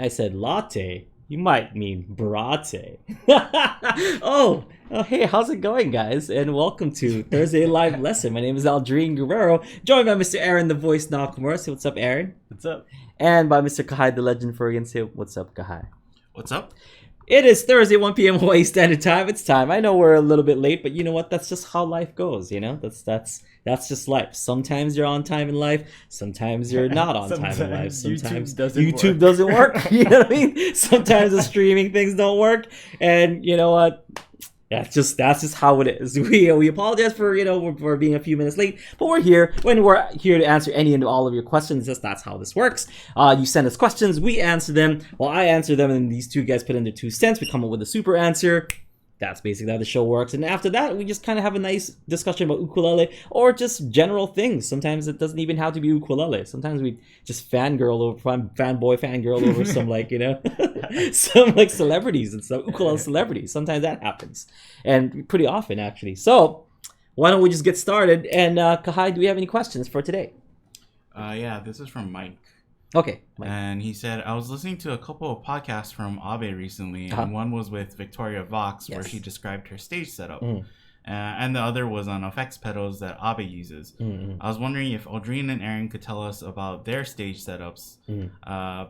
I said latte. You might mean brate. Hey, how's it going, guys? And welcome to Thursday Live Lesson. My name is Aldrine Guerrero, joined by Mr. Aaron, the voice Nakamura. Say what's up, Aaron. What's up? And by Mr. Kahai, the legend Fergan. Say what's up, Kahai. What's up? It is Thursday, 1 p.m. Hawaii Standard Time. It's time. I know we're a little bit late, but you know what? That's just how life goes. You know, that's just life. Sometimes you're on time in life. Sometimes you're not on time in life. Sometimes YouTube doesn't work. You know what I mean? Sometimes the streaming things don't work, and you know what? That's just how it is. We apologize for being a few minutes late, but we're here to answer any and all of your questions. That's how this works. You send us questions, we answer them. Well, I answer them, and these two guys put in their 2 cents. We come up with a super answer. That's basically how the show works. And after that, we just kind of have a nice discussion about ukulele or just general things. Sometimes it doesn't even have to be ukulele. Sometimes we just fangirl over some some like celebrities and stuff, ukulele celebrities. Sometimes that happens, and pretty often actually. So why don't we just get started? And Kahai, do we have any questions for today? Yeah, this is from Mike. Okay. Mike. And he said, I was listening to a couple of podcasts from Abe recently, and one was with Victoria Vox, where she described her stage setup. And the other was on effects pedals that Abe uses. I was wondering if Aldrine and Aaron could tell us about their stage setups,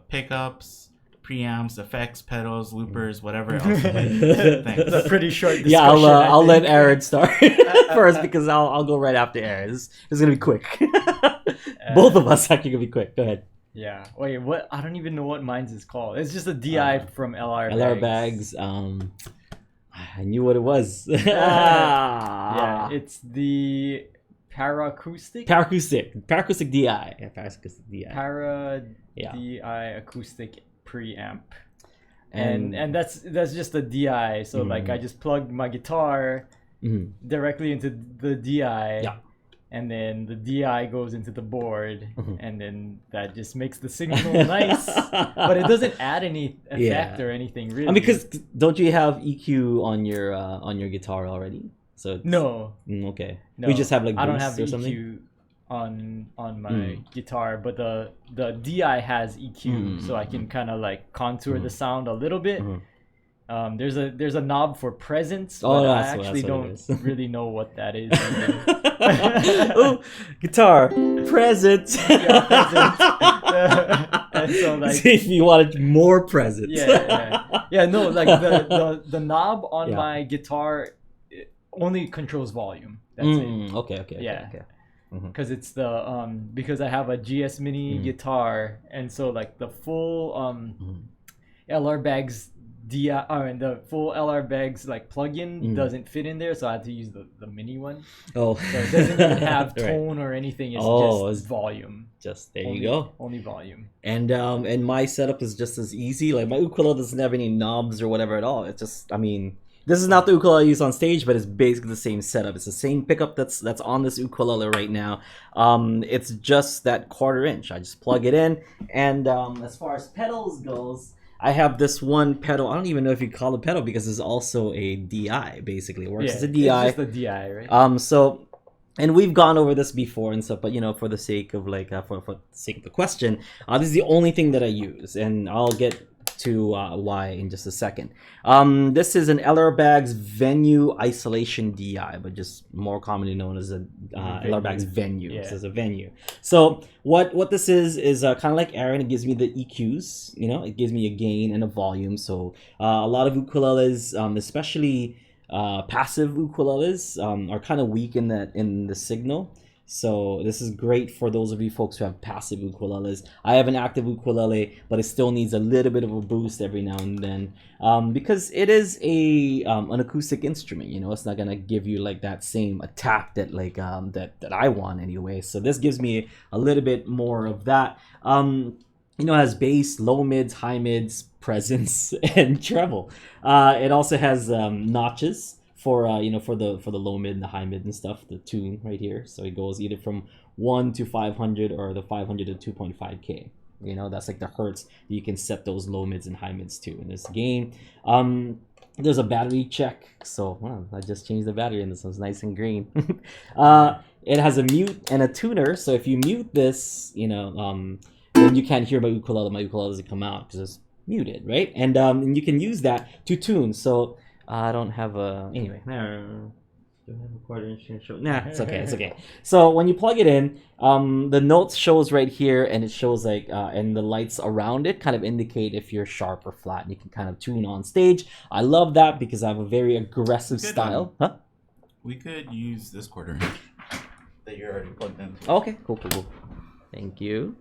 pickups, preamps, effects, pedals, loopers, whatever else. Thanks. That's a pretty short discussion. Yeah, I'll let Aaron start first because I'll go right after Aaron. This is gonna be quick. Both of us actually gonna be quick. Go ahead. Yeah. Wait, what? I don't even know what mine's is called. It's just a DI from LR Bags. I knew what it was. Yeah, it's the Paracoustic DI. Yeah, Paracoustic DI. DI acoustic preamp. And that's just a DI. So like I just plugged my guitar directly into the DI. Yeah. And then the DI goes into the board, and then that just makes the signal nice, but it doesn't add any effect or anything really. Because don't you have EQ on your guitar already? So no. Okay. No, we just have like boost I don't have or EQ something? on my guitar, but the DI has EQ, so I can kind of like contour the sound a little bit. There's a knob for presence, but I actually don't really know what that is. Oh, guitar presence. Yeah, presence. And so like, see if you wanted more presence. Yeah. No, like the knob on my guitar only controls volume. That's it. Okay. Yeah. Because it's because I have a GS Mini guitar, and so like the full LR Bags and the full LR Bags like plugin doesn't fit in there, so I had to use the mini one. So it doesn't even have tone or anything. It's just volume. Just there you go. Only volume. And my setup is just as easy. Like my ukulele doesn't have any knobs or whatever at all. It's just, this is not the ukulele I use on stage, but it's basically the same setup. It's the same pickup that's on this ukulele right now. It's just that 1/4 inch. I just plug it in, and as far as pedals goes, I have this one pedal. I don't even know if you call it pedal because it's also a DI. Basically, it works as a DI. It's just a DI, right? So, and we've gone over this before and stuff, but for the sake of for the sake of the question, this is the only thing that I use, and I'll get to why in just a second. This is an LR Bags Venue Isolation DI, but just more commonly known as a LR Bags Venue. This is a Venue. So what this is kind of like Aaron. It gives me the EQs. It gives me a gain and a volume. So a lot of ukuleles, especially passive ukuleles, are kind of weak in the signal. So this is great for those of you folks who have passive ukuleles. I have an active ukulele, but it still needs a little bit of a boost every now and then because it is an acoustic instrument. It's not gonna give you like that same attack that that I want anyway. So this gives me a little bit more of that. It has bass, low mids, high mids, presence, and treble. It also has notches for the low mid and the high mid and stuff, the tune right here. So it goes either from 1 to 500 or the 500 to 2.5K. That's like the hertz that you can set those low mids and high mids to in this game. There's a battery check. So I just changed the battery and this one's nice and green. It has a mute and a tuner. So if you mute this, then you can't hear my ukulele. My ukulele doesn't come out because muted, right? And you can use that to tune. So I don't have a anyway. Don't have a quarter inch show. Nah, it's okay. It's okay. So when you plug it in, the notes shows right here, and it shows like and the lights around it kind of indicate if you're sharp or flat. And you can kind of tune on stage. I love that because I have a very aggressive style. Huh? We could use this quarter inch that you're already plugged in. Okay, cool. Thank you.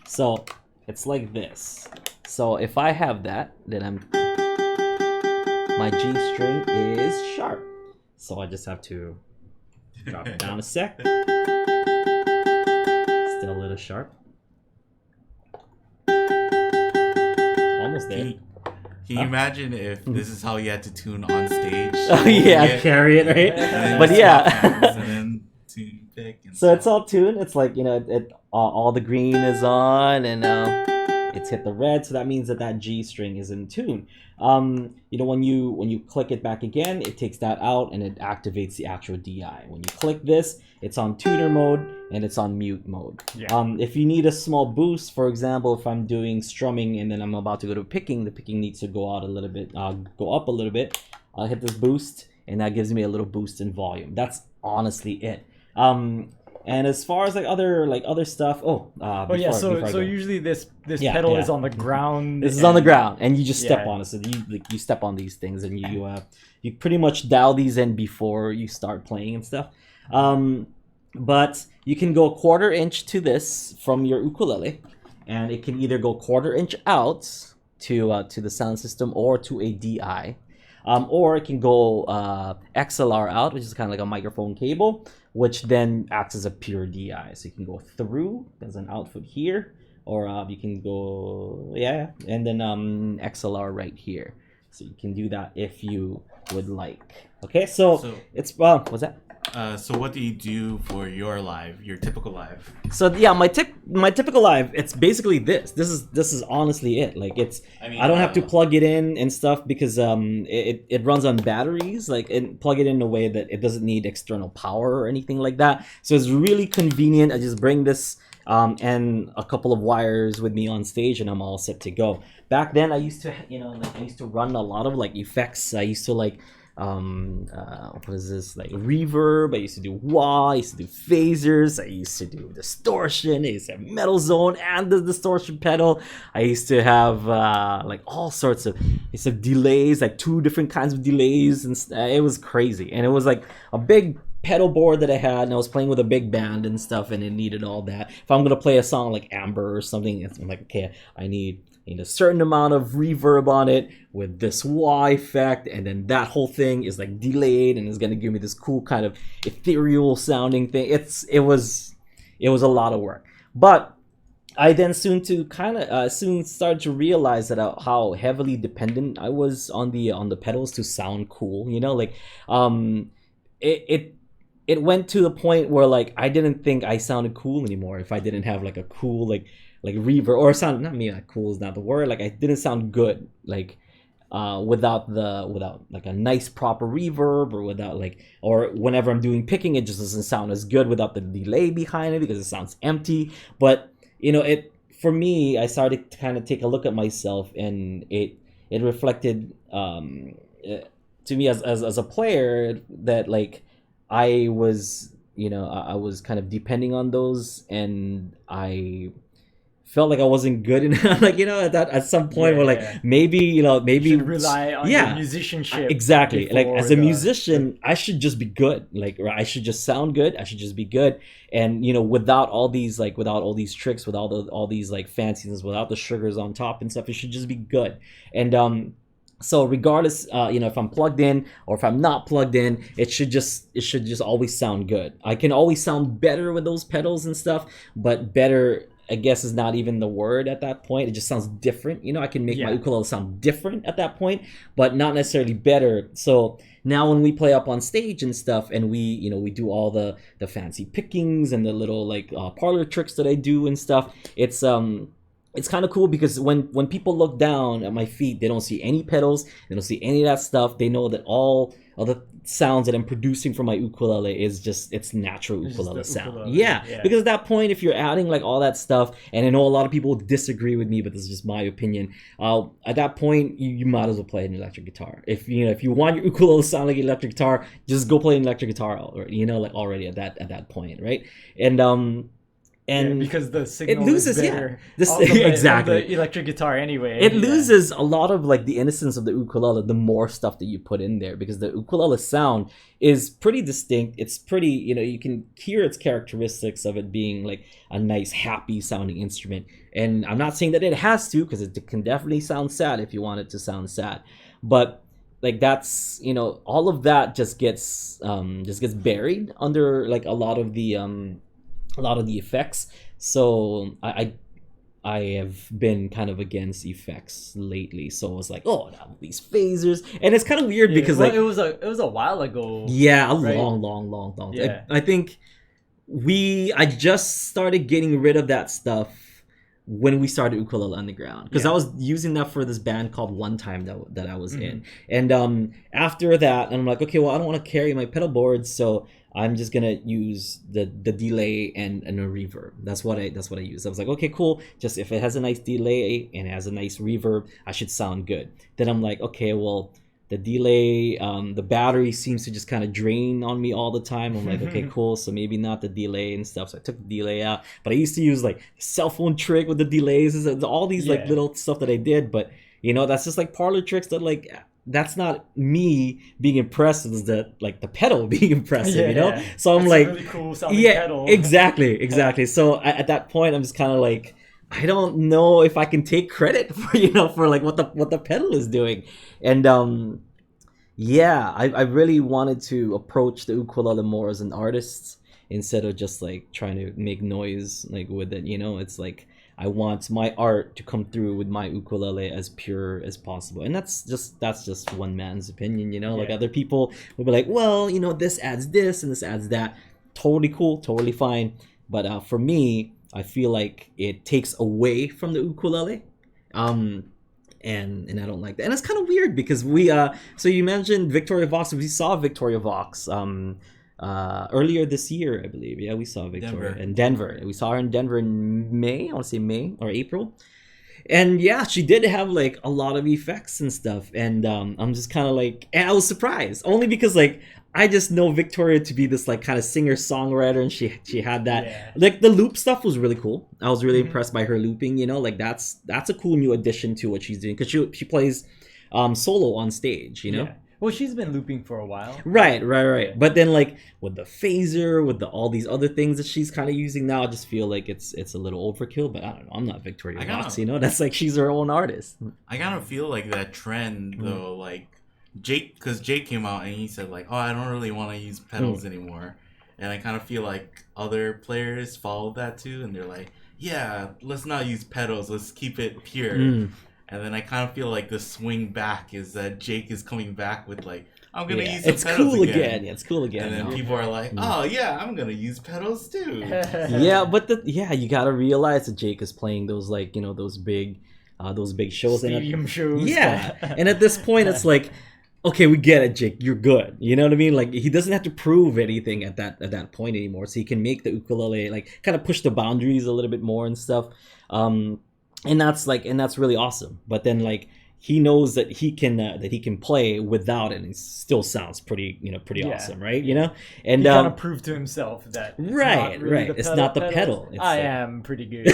So it's like this. So if I have that, then my G string is sharp. So I just have to drop it down a sec. Still a little sharp. Almost there. Can you imagine if this is how you had to tune on stage? Oh yeah, carry it, right? But yeah. So it's all tuned. It's like, all the green is on, and it's hit the red, so that means that G string is in tune. When you click it back again, it takes that out and it activates the actual DI. When you click this, it's on tuner mode and it's on mute mode. Yeah. If you need a small boost, for example, if I'm doing strumming and then I'm about to go to picking, the picking needs to go out a little bit, go up a little bit. I'll hit this boost, and that gives me a little boost in volume. That's honestly it. And as far as other stuff, so usually this pedal is on the ground. This is on the ground, and you just step on it. So you step on these things, and you pretty much dial these in before you start playing and stuff. But you can go 1/4 inch to this from your ukulele, and it can either go 1/4 inch out to the sound system or to a DI, or it can go XLR out, which is kind of like a microphone cable, which then acts as a pure DI. So you can go through, there's an output here, or you can go, and then XLR right here. So you can do that if you would like. Okay, so it's, what's that? So what do you do for your typical live? So yeah, my typical live, it's basically this. This is honestly it. Like I don't have to plug it in and stuff because it runs on batteries. Like, and plug it in a way that it doesn't need external power or anything like that. So it's really convenient. I just bring this and a couple of wires with me on stage, and I'm all set to go. Back then, I used to run a lot of effects. I used to what is this, reverb. I used to do wah. I used to do phasers. I used to do distortion. I used to have metal zone and the distortion pedal. I used to have all sorts of delays, 2 different kinds of delays, and it was crazy. And it was like a big pedal board that I had, and I was playing with a big band and stuff, and it needed all that. If I'm gonna play a song like Amber or something, I'm like, okay, I need a certain amount of reverb on it with this wah effect, and then that whole thing is delayed and is gonna give me this cool kind of ethereal sounding thing. It was a lot of work, but I then soon started to realize that how heavily dependent I was on the pedals to sound cool. It went to the point where I didn't think I sounded cool anymore if I didn't have a cool reverb, or sound, not me, cool is not the word, I didn't sound good without a nice proper reverb, or without or whenever I'm doing picking, it just doesn't sound as good without the delay behind it because it sounds empty. But for me, I started to kind of take a look at myself, and it reflected to me as a player that I was kind of depending on those, and I felt like I wasn't good enough. At some point where maybe you should rely on your musicianship. Exactly. As a musician, I should just be good. I should just sound good. I should just be good. And without all these tricks, without all these fanciness, without the sugars on top and stuff, it should just be good. And so regardless, if I'm plugged in or if I'm not plugged in, it should just always sound good. I can always sound better with those pedals and stuff, but better, I guess, is not even the word at that point. It just sounds different. I can make my ukulele sound different at that point, but not necessarily better. So now when we play up on stage and stuff, and we do all the fancy pickings and the little parlor tricks that I do and stuff, it's it's kind of cool because when people look down at my feet, they don't see any pedals, they don't see any of that stuff. They know that all of the sounds that I'm producing from my ukulele is just its natural ukulele sound. Ukulele. Yeah, because at that point, if you're adding like all that stuff, and I know a lot of people disagree with me, but this is just my opinion. At that point, you might as well play an electric guitar. If you want your ukulele to sound like an electric guitar, just go play an electric guitar. Like already at that point, right? And because the signal it loses, is better. Exactly. The electric guitar anyway. It loses a lot of like the innocence of the ukulele the more stuff that you put in there, because the ukulele sound is pretty distinct. It's pretty, you can hear its characteristics of it being like a nice, happy sounding instrument. And I'm not saying that it has to, because it can definitely sound sad if you want it to sound sad. But like that's, all of that just gets buried under like a lot of the effects. So I have been kind of against effects lately. So I was like, now these phasers, and it's kind of weird because like it was a while ago. Yeah, right? long. Yeah. I think I just started getting rid of that stuff when we started Ukulele Underground, because I was using that for this band called One Time that I was in, and after that, I'm like, okay, well, I don't want to carry my pedal boards, so I'm just gonna use the delay and a reverb. That's what I use. I was like, okay, cool. Just if it has a nice delay and it has a nice reverb, I should sound good. Then I'm like, okay, well, the delay, the battery seems to just kind of drain on me all the time. I'm like, okay, cool. So maybe not the delay and stuff. So I took the delay out. But I used to use like cell phone trick with the delays, all these like little stuff that I did. But that's just like parlor tricks that like. That's not me being impressed. It's the pedal being impressive, So I'm that's like, a really cool sounding pedal. exactly. So at that point, I'm just kind of like, I don't know if I can take credit for for like what the pedal is doing, and I really wanted to approach the ukulele more as an artist instead of just like trying to make noise like with it. It's like, I want my art to come through with my ukulele as pure as possible. And that's just one man's opinion, Like other people will be like, well, this adds this and this adds that. Totally cool, totally fine. But for me, I feel like it takes away from the ukulele. And I don't like that. And it's kind of weird because we so you mentioned Victoria Vox. We saw Victoria Vox earlier this year, I believe. We saw Victoria in Denver. We saw her in Denver in May. I want to say May or April. And she did have like a lot of effects and stuff. And I'm just kind of like, and I was surprised only because like I just know Victoria to be this like kind of singer-songwriter, and she had that like the loop stuff was really cool. I was really impressed by her looping. Like that's a cool new addition to what she's doing, because she plays solo on stage. Well, she's been looping for a while. Right. But then, like with the phaser, with all these other things that she's kind of using now, I just feel like it's a little overkill. But I don't know. I'm not Victoria Vox, That's like she's her own artist. I kind of feel like that trend though, like because Jake came out and he said like, I don't really want to use pedals anymore, and I kind of feel like other players followed that too, and they're like, let's not use pedals, let's keep it pure. And then I kind of feel like the swing back is that Jake is coming back with like, I'm gonna use some pedals cool again. It's cool again. And then people are like, I'm gonna use pedals too. But you gotta realize that Jake is playing those like those big shows, stadium shows. And at this point, it's like, okay, we get it, Jake. You're good. You know what I mean? Like he doesn't have to prove anything at that point anymore. So he can make the ukulele like kind of push the boundaries a little bit more and stuff. And that's really awesome. But then like he knows that he can play without it, and it still sounds pretty awesome, right? And he kind of proved to himself that it's not the pedal. It's I am pretty good.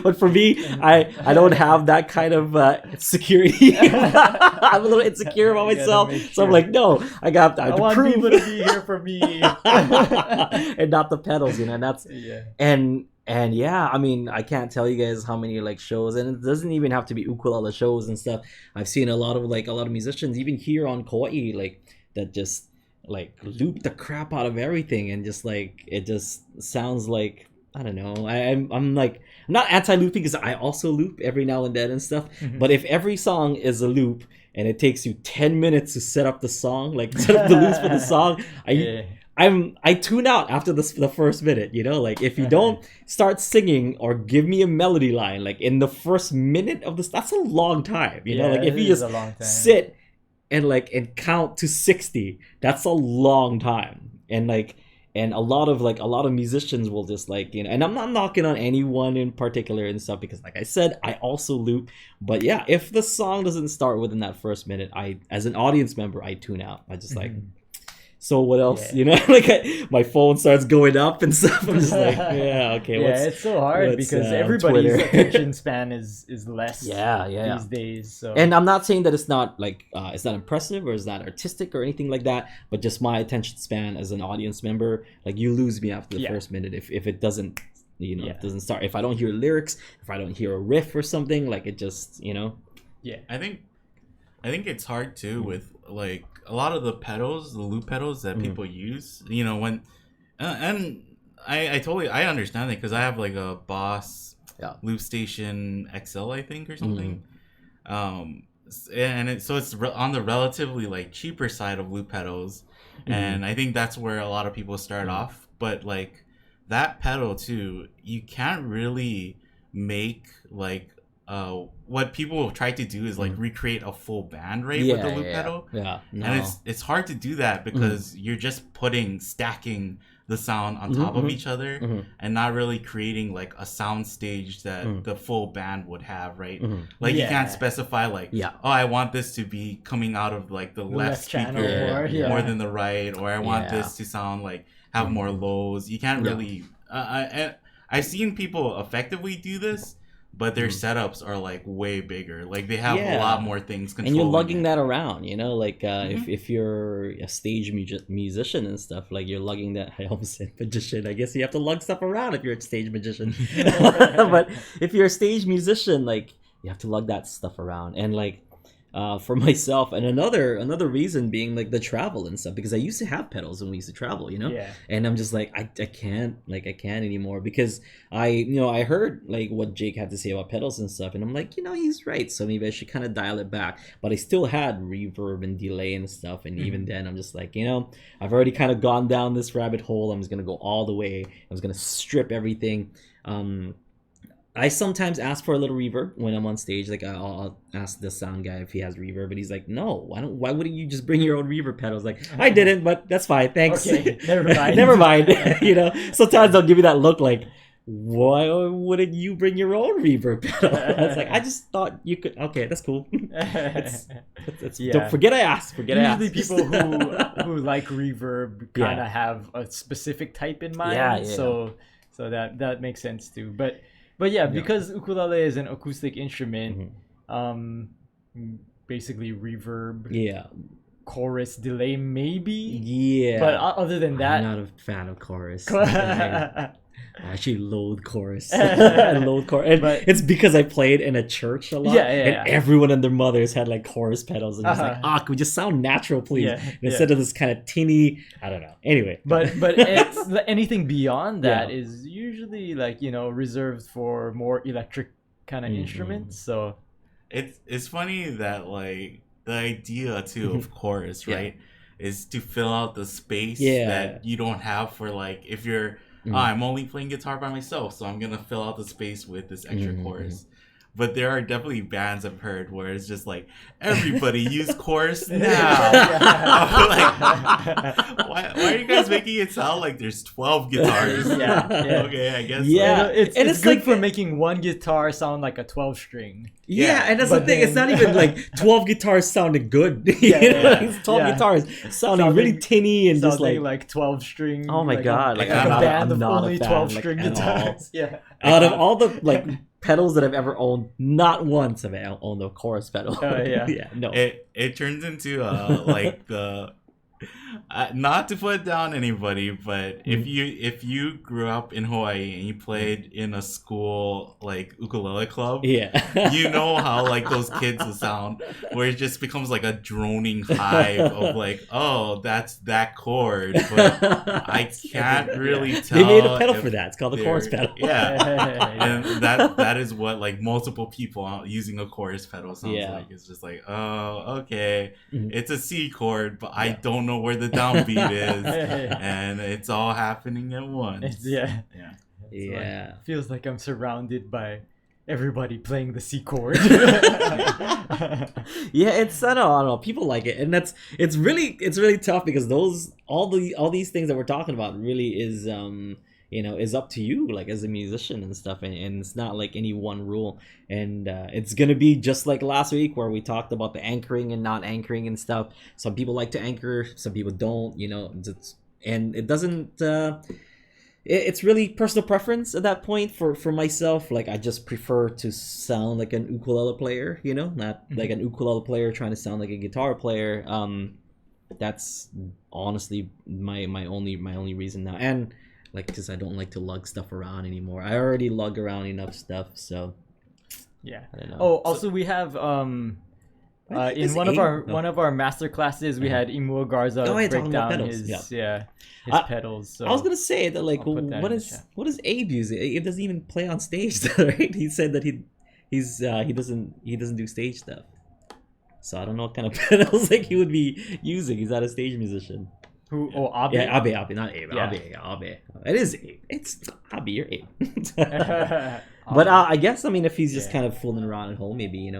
But for me, I don't have that kind of security. I'm a little insecure about myself, so I'm like, no, I have to want prove people to be here for me, and not the pedals, and that's And I mean, I can't tell you guys how many like shows, and it doesn't even have to be ukulele shows and stuff. I've seen a lot of musicians, even here on Kauai, like that just like loop the crap out of everything, and just like it just sounds like, I don't know. I'm not anti-looping, because I also loop every now and then and stuff. But if every song is a loop and it takes you 10 minutes to set up the song, like set up the loops for the song, I tune out after the first minute, you know, like if you don't start singing or give me a melody line like in the first minute of this, that's a long time, you know, like if you just sit and count to 60, that's a long time. And a lot of musicians will just like, you know, and I'm not knocking on anyone in particular and stuff, because like I said, I also loop. But yeah, if the song doesn't start within that first minute, I, as an audience member, I tune out. I just like, so what else? You know, like my phone starts going up and stuff. I'm just like, yeah, okay. It's so hard because everybody's attention span is less. These days. So. And I'm not saying that it's not like it's not impressive or it's not artistic or anything like that, but just my attention span as an audience member, like you lose me after the first minute if it doesn't, you know, it doesn't start. If I don't hear lyrics, if I don't hear a riff or something, like it just, you know. Yeah, I think it's hard too with like a lot of the pedals, the loop pedals that people use, you know, when and I totally understand it because I have like a Boss Loop Station XL, I think, or something. And it's on the relatively like cheaper side of loop pedals, and I think that's where a lot of people start off. But like that pedal too, you can't really make like what people try to do is like recreate a full band with the loop pedal. And it's hard to do that because you're just stacking the sound on top of each other and not really creating like a sound stage that the full band would have, right? Like you can't specify like, oh, I want this to be coming out of like the left speaker more than the right, or I want this to sound like have more lows. You can't really I've seen people effectively do this, but their setups are like way bigger. Like they have a lot more things controlling. And you're lugging that around, you know, like if you're a stage musician and stuff, like you're lugging that. I almost said magician. I guess you have to lug stuff around if you're a stage magician. But if you're a stage musician, like you have to lug that stuff around. And like for myself, and another reason being like the travel and stuff, because I used to have pedals when we used to travel, you know, and I'm just like I can't anymore, because I heard like what Jake had to say about pedals and stuff, and I'm like, you know, he's right, so maybe I should kind of dial it back. But I still had reverb and delay and stuff, and even then I'm just like, you know, I've already kind of gone down this rabbit hole. I'm just gonna go all the way. I'm just gonna strip everything. I sometimes ask for a little reverb when I'm on stage. Like I'll ask the sound guy if he has reverb, but he's like, "No, why wouldn't you just bring your own reverb pedals?" Like, I didn't, but that's fine, thanks. Okay, never mind. Never mind. You know, sometimes they'll give you that look like, "Why wouldn't you bring your own reverb pedal?" It's like, I just thought you could. Okay, that's cool. Don't forget I asked. Usually people who like reverb kind of have a specific type in mind. So that makes sense too. But yeah, because ukulele is an acoustic instrument, basically reverb, chorus, delay, maybe. But other than that, I'm not a fan of chorus. I actually loathe chorus. But it's because I played in a church a lot, and everyone and their mothers had like chorus pedals, and it's like, can we just sound natural, please? Instead of this kind of tinny, I don't know. Anyway, but it's, anything beyond that is usually like, you know, reserved for more electric kind of instruments. So it's funny that like the idea too of chorus, right, is to fill out the space that you don't have for like if you're I'm only playing guitar by myself, so I'm gonna fill out the space with this extra chorus. But there are definitely bands I've heard where it's just like, everybody use chorus now. Like, why are you guys making it sound like there's 12 guitars? Okay, I guess. Yeah, it's good like, for making one guitar sound like a 12 string. And that's the thing. It's not even like 12 guitars sounding good. It's 12 guitars sounding really tinny and just like 12 string. Oh my god! Like a band of only 12 string guitars. Out of all the like pedals that I've ever owned, not once have I owned a chorus pedal. No. It turns into like the not to put down anybody, but if you grew up in Hawaii and you played in a school like ukulele club, you know how like those kids will sound, where it just becomes like a droning hive of like, oh, that's that chord, but I can't really tell. They made a pedal for that. It's called a chorus pedal. And that is what like multiple people using a chorus pedal sounds like. It's just like, oh, okay, it's a C chord, but I don't don't know where the downbeat is, and it's all happening at once. Yeah. Yeah. Feels like I'm surrounded by everybody playing the C chord. Yeah, it's I don't know. People like it, and it's really tough because all these things that we're talking about really is is up to you, like as a musician and stuff, and it's not like any one rule, and it's gonna be just like last week where we talked about the anchoring and not anchoring and stuff. Some people like to anchor, some people don't, and it doesn't. It's really personal preference at that point. For myself, like I just prefer to sound like an ukulele player, not like an ukulele player trying to sound like a guitar player. That's honestly my only reason now, and like because I don't like to lug stuff around anymore. I already lug around enough stuff, so yeah. I don't know. Oh, also we have in one of our master classes we had Imua Garza break down his pedals. So I was gonna say that like what does Abe use? Abe doesn't even play on stage, right? He said that he doesn't do stage stuff. So I don't know what kind of pedals like he would be using. He's not a stage musician. Who? Oh, Abe. Yeah, Abe, not Abe. Yeah. Abe. It is Abe. It's Abe. You're Abe. But I guess if he's just kind of fooling around at home, maybe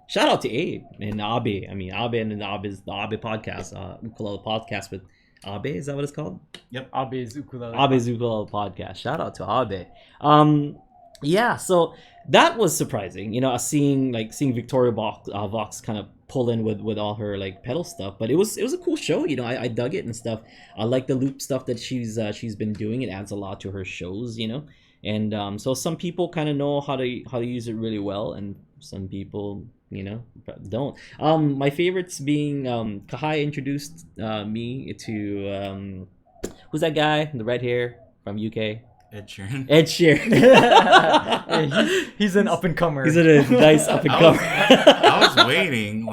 Shout out to Abe and Abe. Abe and the Abe podcast, Ukulele Podcast with Abe. Is that what it's called? Yep. Abe's Ukulele Podcast. Shout out to Abe. Yeah. So that was surprising. Seeing Victoria Vox kind of pull in with all her like pedal stuff. But it was a cool show. I dug it and stuff. I like the loop stuff that she's been doing. It adds a lot to her shows. And so some people kind of know how to use it really well, and some people don't. My favorites being Kahai introduced me to who's that guy, the red hair from UK? Ed Sheeran. He's an up and comer. He's a nice up and comer. I was waiting,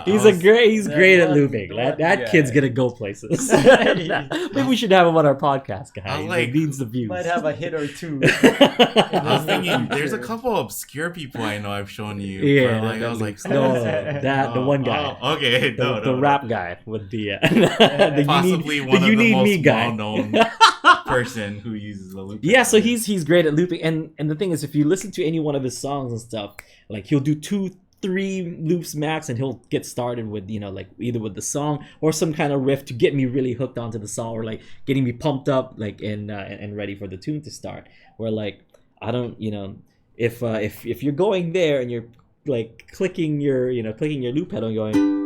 He's great at looping. That kid's gonna go places. Maybe we should have him on our podcast, guys. It needs the views. Might have a hit or two. I was thinking, there's a couple obscure people I know I've shown you. Yeah, I was like, the one guy. Oh, okay, the rap guy with the possibly one of the most well-known person who uses the loop. Yeah, so he's great at looping, and the thing is, if you listen to any one of his songs and stuff, like he'll do 2-3 loops max, and he'll get started with like either with the song or some kind of riff to get me really hooked onto the song, or like getting me pumped up, like and ready for the tune to start. Where like I don't if you're going there and you're like clicking your loop pedal and going.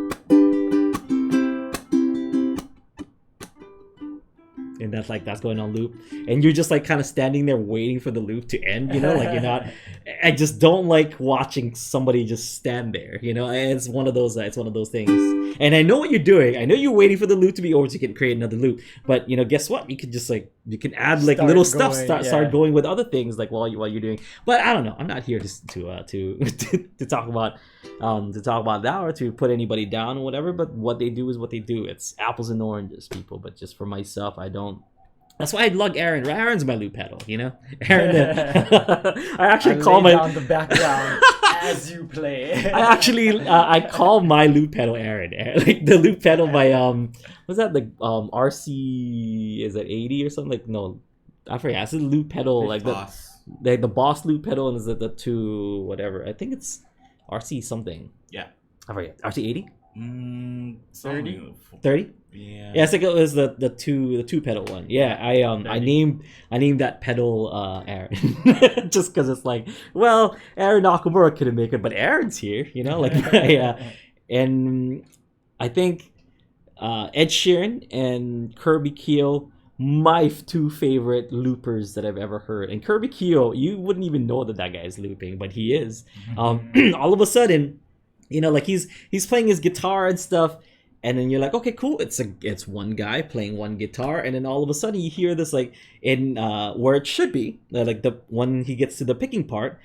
And that's going on loop, and you're just like kind of standing there waiting for the loop to end, like you're not. I just don't like watching somebody just stand there, It's one of those things. And I know what you're doing. I know you're waiting for the loop to be over so you can create another loop. But guess what? You can just you can add like little stuff, start going with other things like while you're doing. But I don't know. I'm not here to talk about that or to put anybody down or whatever. But what they do is what they do. It's apples and oranges, people. But just for myself, I don't. That's why I lug Aaron. Aaron's my loop pedal, Aaron. I actually call my down the background as you play. I call my loop pedal Aaron. Like the loop pedal by what's that, the RC, is it 80 or something? Like no, I forget. It's a loop pedal like the Boss loop pedal, and is it the 2 whatever? I think it's RC something. Yeah, I forget. RC 80. 30. Yeah, it's like it was the two pedal one. Yeah, I named that pedal Aaron just because it's like, well, Aaron Nakamura couldn't make it, but Aaron's here, and I think Ed Sheeran and Kirby Keo, my 2 favorite loopers that I've ever heard. And Kirby Keo, you wouldn't even know that guy is looping, but he is. All of a sudden, like he's playing his guitar and stuff, and then you're like, okay, cool. It's one guy playing one guitar, and then all of a sudden you hear this like in where it should be, like when he gets to the picking part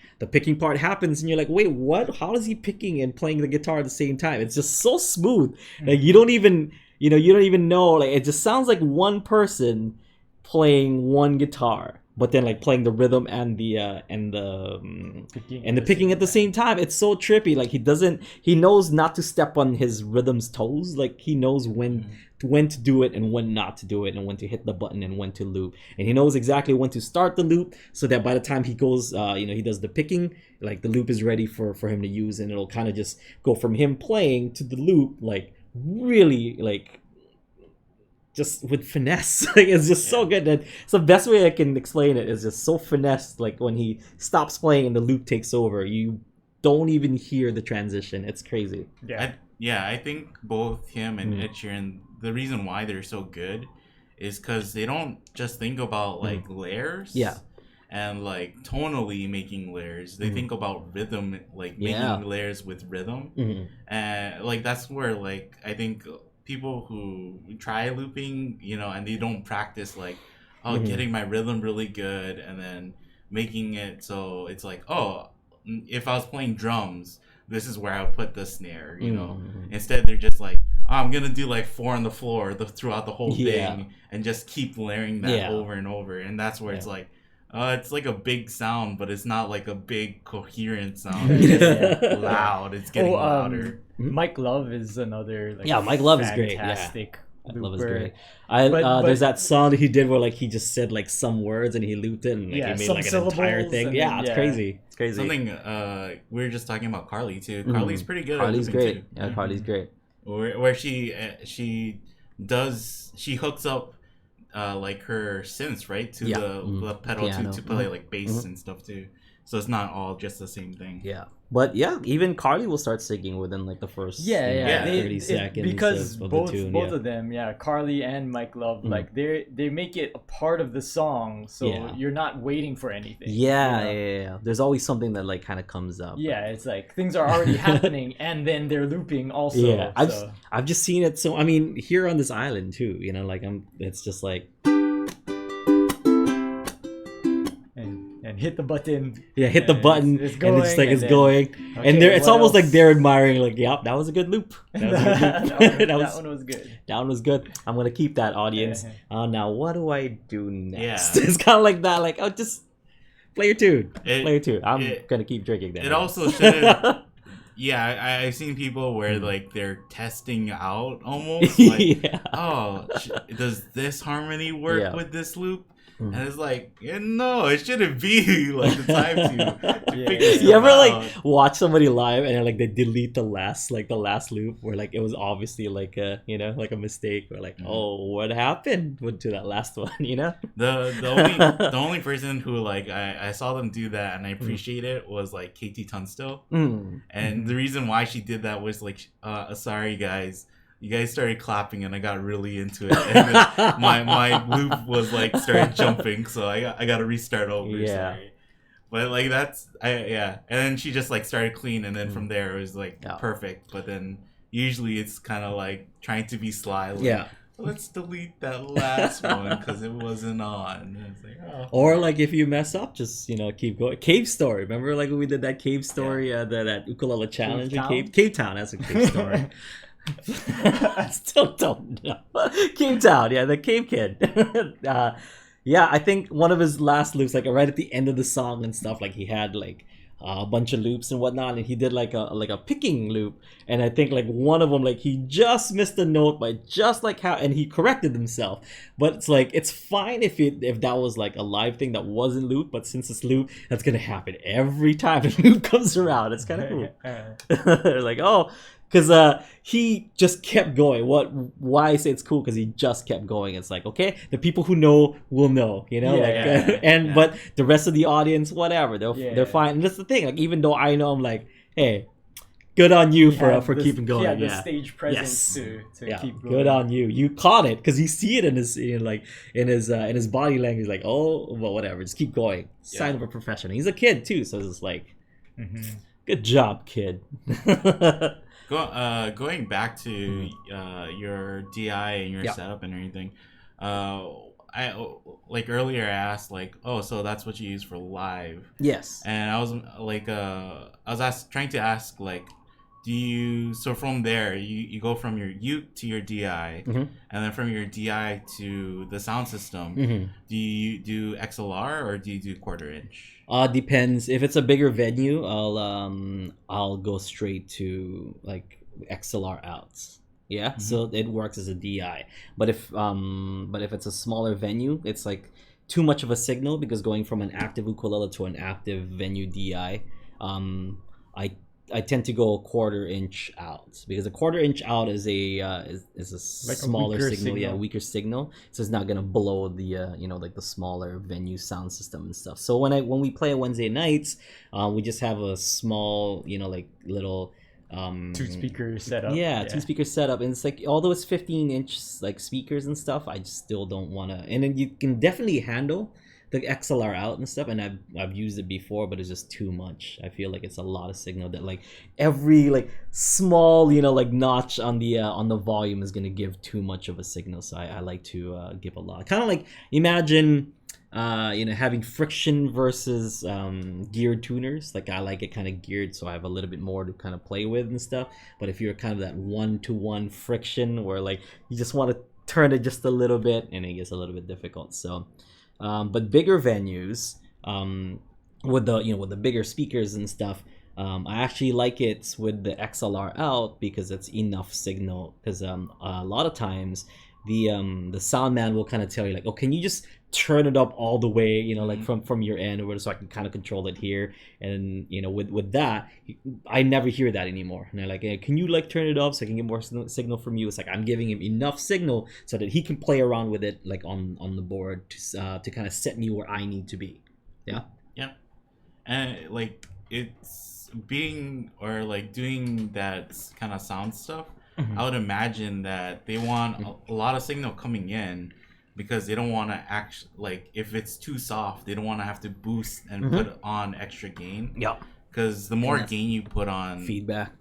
happens, and you're like, wait, what? How is he picking and playing the guitar at the same time? It's just so smooth. Like you don't even know. Like it just sounds like one person playing one guitar. but then like playing the rhythm and the picking at the same time. It's so trippy. Like he knows not to step on his rhythm's toes. Like he knows when to do it and when not to do it, and when to hit the button and when to loop. And he knows exactly when to start the loop, so that by the time he goes, he does the picking, like the loop is ready for him to use, and it'll kind of just go from him playing to the loop, like really like just with finesse. Like it's just so good. That it's the best way I can explain it. Is just so finessed. Like when he stops playing and the loop takes over, you don't even hear the transition. It's crazy. I think both him and Ed Sheeran, the reason why they're so good is because they don't just think about like layers. And like tonally making layers. They think about rhythm, like making layers with rhythm. And like that's where like I think people who try looping, and they don't practice like, getting my rhythm really good and then making it so it's like, if I was playing drums, this is where I would put the snare, Instead, they're just like, I'm gonna do like 4 on the floor throughout the whole thing and just keep layering that over and over, and that's where it's like, it's like a big sound, but it's not like a big coherent sound. It's just loud. It's getting louder. Mike Love is another Mike Love is great. Fantastic. Mike Love is great. There's that song that he did where like he just said like some words and he looped it and like, he made like an entire thing. It's crazy. It's crazy. Something we were just talking about Carly too. Carly's pretty good. Carly's great. Too. Yeah, Carly's great. Where she hooks up like her synths, right, to the pedal to play like bass and stuff too. So it's not all just the same thing. Yeah. But even Carly will start singing within like the first 30 seconds because of the tune. Both of them, Carly and Mike Love, like they make it a part of the song, so you're not waiting for anything. There's always something that like kind of comes up. It's like things are already happening and then they're looping also. I've just seen it. So I mean, here on this island too, like it's just like. And hit the button. Hit the button. It's going, and it's like it's going. Okay, and it's almost like they're admiring, like, yep, that was a good loop. That one was good. That one was good. I'm gonna keep that, audience. Now what do I do next? It's kind of like that. Like, just play your tune. I'm gonna keep drinking that. It also shouldn't. I've seen people where like they're testing out almost. Like, does this harmony work with this loop? And it's like, no, it shouldn't be like the time to figure stuff You ever out. like watch somebody live and like they delete the last loop where like it was obviously like a like a mistake, or like what happened to that last one? The only person who like I saw them do that and I appreciate it was like KT Tunstall, and the reason why she did that was like, sorry guys. You guys started clapping and I got really into it. And my loop was like started jumping, so I got to restart over. Sorry. But like and then she just like started clean, and then from there it was like perfect. But then usually it's kind of like trying to be sly. Like, let's delete that last one because it wasn't on. And it's like, or like if you mess up, just keep going. Cave Story. Remember like when we did that Cave Story, that ukulele challenge in Cave Town. That's a Cave Story. I still don't know. Cave Town, the Cave Kid. I think one of his last loops, like right at the end of the song and stuff, like he had like a bunch of loops and whatnot, and he did like a picking loop, and I think like one of them, like he just missed a note by just like how, and he corrected himself. But it's like it's fine if that was like a live thing that wasn't loop, but since it's loop, that's gonna happen every time the loop comes around. It's kind of cool. Like because he just kept going. Why I say it's cool? Because he just kept going. It's like, okay, the people who know will know, but the rest of the audience, whatever, they're fine. And that's the thing. Like, even though I know, I'm like, hey, good on you for keeping going. The stage presence to keep going. Good on you. You caught it because you see it in his body language. Like, well, whatever, just keep going. Sign of a professional. He's a kid too, so it's like, good job, kid. Going back to your DI and your setup and everything, I like earlier I asked like, so that's what you use for live? Yes. And I was like, trying to ask like, so from there you go from your uke to your DI, and then from your DI to the sound system, do you do XLR or do you do quarter inch? Depends. If it's a bigger venue, I'll go straight to like XLR outs. Yeah, so it works as a DI. But if it's a smaller venue, it's like too much of a signal, because going from an active ukulele to an active venue DI, I tend to go quarter inch out, because a quarter inch out is a like smaller signal, yeah, weaker signal, so it's not gonna blow the like the smaller venue sound system and stuff. So when we play on Wednesday nights, we just have a small like little two speaker setup. Yeah, two speaker setup, and it's like, although it's 15-inch like speakers and stuff, I just still don't want to. And then you can definitely handle the XLR out and stuff, and I've used it before, but it's just too much. I feel like it's a lot of signal that like every like small like notch on the volume is gonna give too much of a signal. So I like to give a lot. Kind of like, imagine having friction versus geared tuners. Like, I like it kind of geared, so I have a little bit more to kind of play with and stuff. But if you're kind of that 1-to-1 friction, where like you just want to turn it just a little bit, and it gets a little bit difficult. So but bigger venues, with the bigger speakers and stuff, I actually like it with the XLR out, because it's enough signal. Because a lot of times the sound man will kind of tell you like, oh, can you just turn it up all the way, like from your end, or so I can kind of control it here. And with that, I never hear that anymore. And they're like, hey, can you like turn it up so I can get more signal from you? It's like, I'm giving him enough signal so that he can play around with it, like on the board, to kind of set me where I need to be. Yeah And like, it's being, or like doing that kind of sound stuff, I would imagine that they want a lot of signal coming in, because they don't want to actually, like, if it's too soft, they don't want to have to boost and put on extra gain. Yeah. Because the more gain you put on feedback,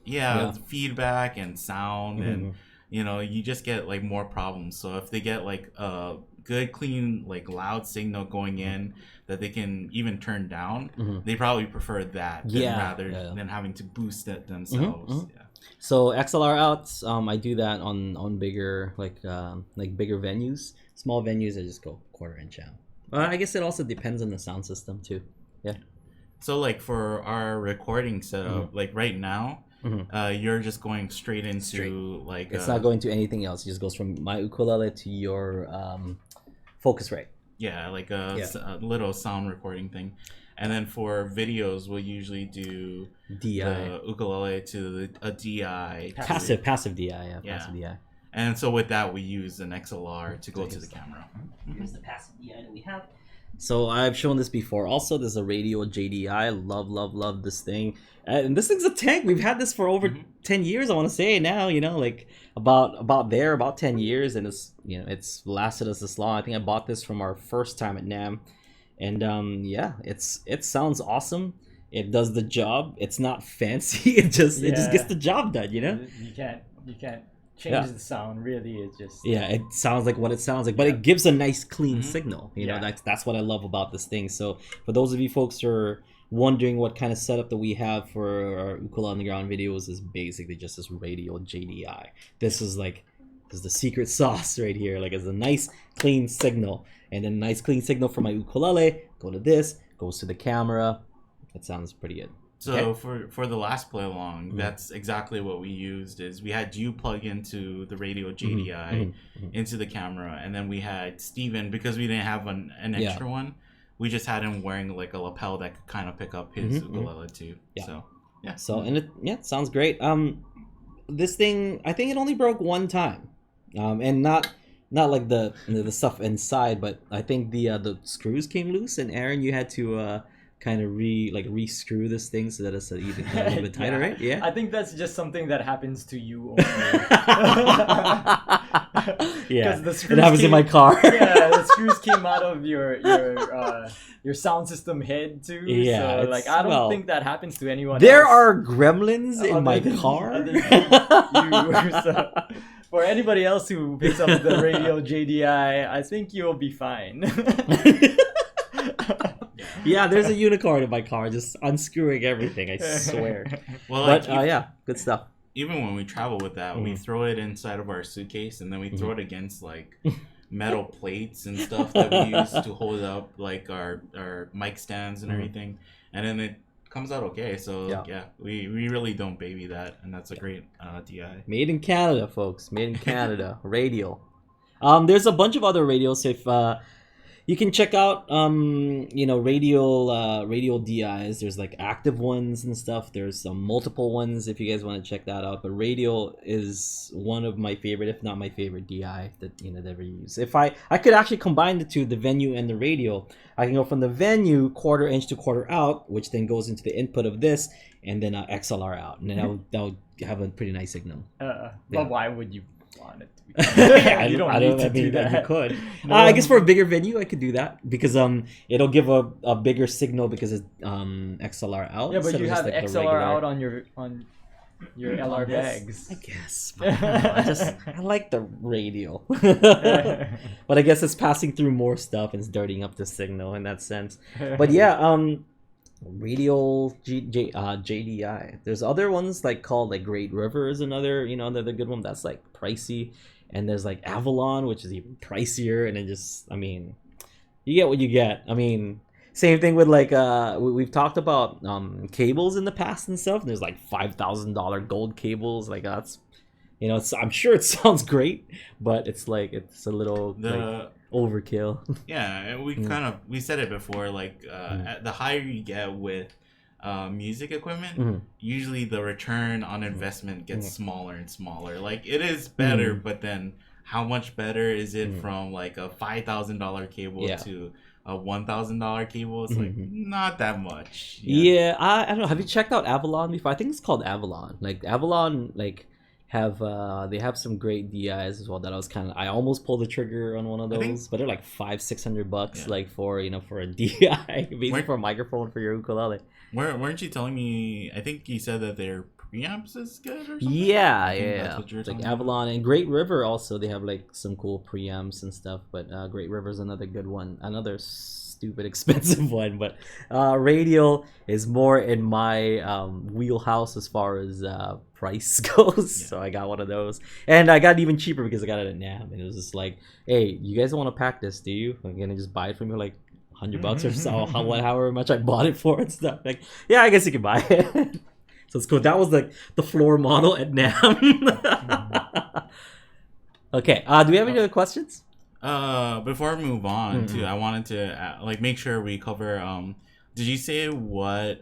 feedback and sound, and you just get like more problems. So if they get like a good, clean, like loud signal going in that they can even turn down, they probably prefer that than having to boost it themselves. Yeah. So XLR outs, I do that on bigger like bigger venues. Small venues, I just go quarter inch out. I guess it also depends on the sound system too. Yeah. So like for our recording setup, like right now, you're just going straight into like it's not going to anything else. It just goes from my ukulele to your Focusrite. Yeah, like a little sound recording thing. And then for videos, we'll usually do DI. The ukulele to a DI. Passive DI, passive DI. And so with that, we use an XLR to go to the camera. Here's the passive DI that we have. So I've shown this before. Also, there's a radio JDI. Love this thing. And this thing's a tank. We've had this for over 10 years, I want to say now, like about 10 years. And it's, it's lasted us this long. I think I bought this from our first time at NAMM. And it sounds awesome. It does the job. It's not fancy. It just gets the job done, You can't change the sound, really. It's just it sounds like what it sounds like, but it gives a nice clean signal. That's what I love about this thing. So for those of you folks who are wondering what kind of setup that we have for our Ukulele on the Ground videos, is basically just this radio JDI. This is the secret sauce right here. Like, it's a nice clean signal, and then nice clean signal from my ukulele. Go to this, goes to the camera. It sounds pretty good. So for the last play along, that's exactly what we used. Is we had you plug into the radio JDI into the camera, and then we had Steven, because we didn't have an extra one, we just had him wearing like a lapel that could kind of pick up his ukulele too. So and it sounds great. This thing, I think it only broke one time, and not like the stuff inside, but I think the screws came loose, and Aaron, you had to kind of re-screw this thing so that it's even a little bit tighter, right? Yeah. I think that's just something that happens to you only. It happens in my car. The screws came out of your sound system head too. Yeah. So I don't think that happens to anyone There else. are gremlins in my car. So for anybody else who picks up the radio JDI, I think you'll be fine. Yeah, there's a unicorn in my car just unscrewing everything, I swear. But good stuff. even when we travel with that, we throw it inside of our suitcase, and then we throw it against like metal plates and stuff that we use to hold up like our mic stands and everything, and then it comes out okay. So we really don't baby that, and that's a great DI. Made in Canada, folks. Made in Canada. Radial. There's a bunch of other radials. If you can check out radial DIs. There's like active ones and stuff. There's some multiple ones if you guys want to check that out. But radial is one of my favorite, if not my favorite DI that that ever use. If I could actually combine the two, the venue and the radial, I can go from the venue 1/4 inch to 1/4 out, which then goes into the input of this, and then XLR out, and then that would have a pretty nice signal. But why would you want it to be? You don't need to do that. You could. I guess for a bigger venue, I could do that because it'll give a bigger signal because it's XLR out. Yeah, but you have like XLR out on your LR bags. I guess. I like the radial, but I guess it's passing through more stuff and it's dirtying up the signal in that sense. But yeah, radial JDI. There's other ones like called like Great River is another another good one that's like pricey, and there's like Avalon, which is even pricier, and it just you get what you get. Same thing with like we've talked about cables in the past and stuff. There's like $5,000 gold cables, like that's I'm sure it sounds great, but it's like it's a little overkill. Yeah, we said it before, like the higher you get with music equipment, usually the return on investment gets smaller and smaller. Like it is better, but then how much better is it from like a $5,000 cable to a $1,000 cable? It's like not that much. Yeah, I don't know. Have you checked out Avalon before? I think it's called Avalon. Like Avalon, like they have some great DIs as well. That I almost pulled the trigger on one of those, but they're like $500-$600 like for for a DI, basically for a microphone for your ukulele. Weren't you telling me? I think you said that their preamps is good or something. Yeah. Like Avalon and Great River also, they have like some cool preamps and stuff. But Great River is another good one, another stupid expensive one. But radial is more in my wheelhouse as far as price goes. So I got one of those, and I got it even cheaper because I got it at NAM, and it was just like, hey, you guys don't want to pack this, do you? I'm gonna just buy it from you like $100 or so, however much I bought it for and stuff. Like, yeah, I guess you can buy it. So it's cool. That was like the floor model at NAM. Okay. Do we have any other questions? Before we move on, I wanted to make sure we cover. Did you say what